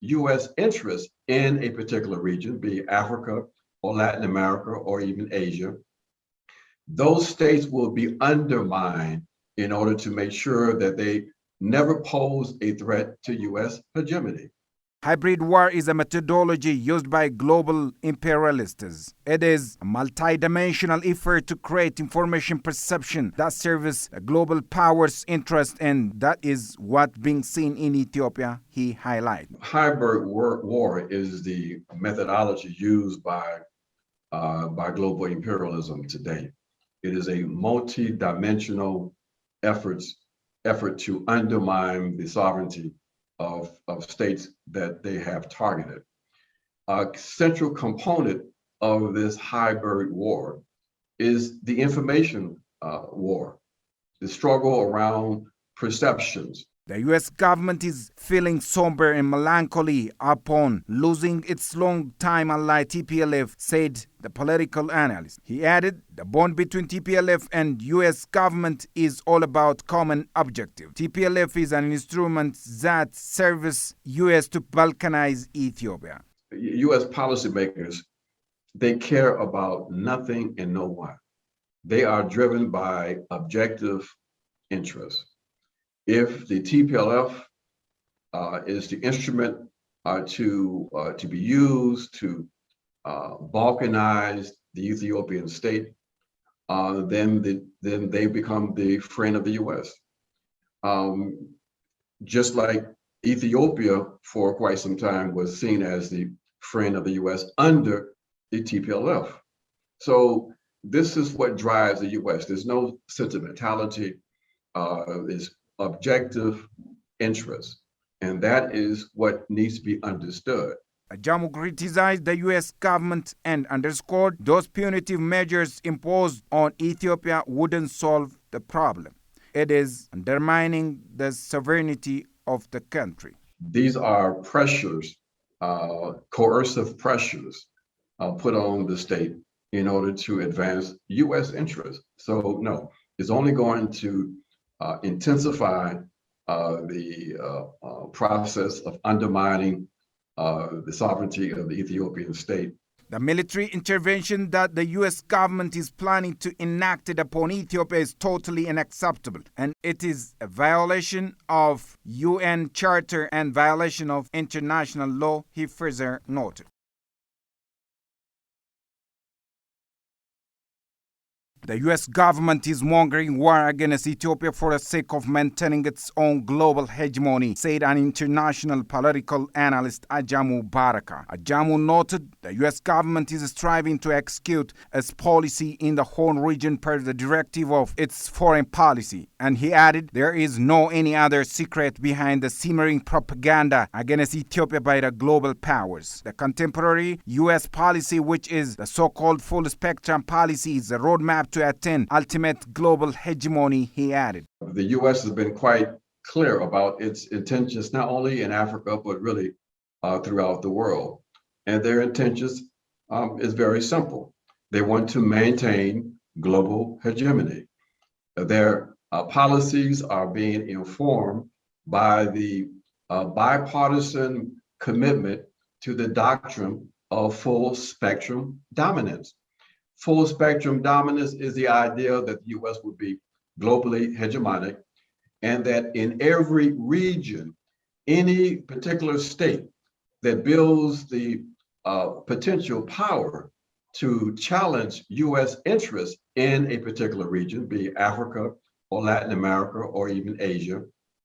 U.S. interests in a particular region, be it Africa or Latin America or even Asia, those states will be undermined in order to make sure that they never pose a threat to U.S. hegemony. Hybrid war is a methodology used by global imperialists. It is a multidimensional effort to create information perception that serves a global power's interest, and that is what being seen in Ethiopia, he highlighted. Hybrid war is the methodology used by global imperialism today. It is a multi-dimensional effort to undermine the sovereignty of states that they have targeted. A central component of this hybrid war is the information war, the struggle around perceptions. The U.S. government is feeling somber and melancholy upon losing its long-time ally TPLF, said the political analyst. He added, the bond between TPLF and U.S. government is all about common objective. TPLF is an instrument that serves U.S. to balkanize Ethiopia. U.S. policymakers, they care about nothing and no one. They are driven by objective interests. If the TPLF is the instrument to be used to balkanize the Ethiopian state, then they become the friend of the U.S. Just like Ethiopia for quite some time was seen as the friend of the U.S. under the TPLF. So this is what drives the U.S. There's no sentimentality. There's objective interest, and that is what needs to be understood. Ajamu criticized the U.S. government and underscored those punitive measures imposed on Ethiopia wouldn't solve the problem. It is undermining the sovereignty of the country. These are pressures, coercive pressures put on the state in order to advance U.S. interests. So no, it's only going to intensify the process of undermining the sovereignty of the Ethiopian state. The military intervention that the U.S. government is planning to enact upon Ethiopia is totally unacceptable, and it is a violation of UN Charter and violation of international law, he further noted. The U.S. government is mongering war against Ethiopia for the sake of maintaining its own global hegemony, said an international political analyst, Ajamu Baraka. Ajamu noted the U.S. government is striving to execute its policy in the Horn region per the directive of its foreign policy. And he added, there is no any other secret behind the simmering propaganda against Ethiopia by the global powers. The contemporary U.S. policy, which is the so-called full-spectrum policy, is a roadmap to attain ultimate global hegemony, he added. The U.S. has been quite clear about its intentions, not only in Africa, but really throughout the world. And their intentions is very simple. They want to maintain global hegemony. Their policies are being informed by the bipartisan commitment to the doctrine of full spectrum dominance. Full spectrum dominance is the idea that the U.S. would be globally hegemonic, and that in every region, any particular state that builds the potential power to challenge U.S. interests in a particular region, be it Africa or Latin America or even Asia,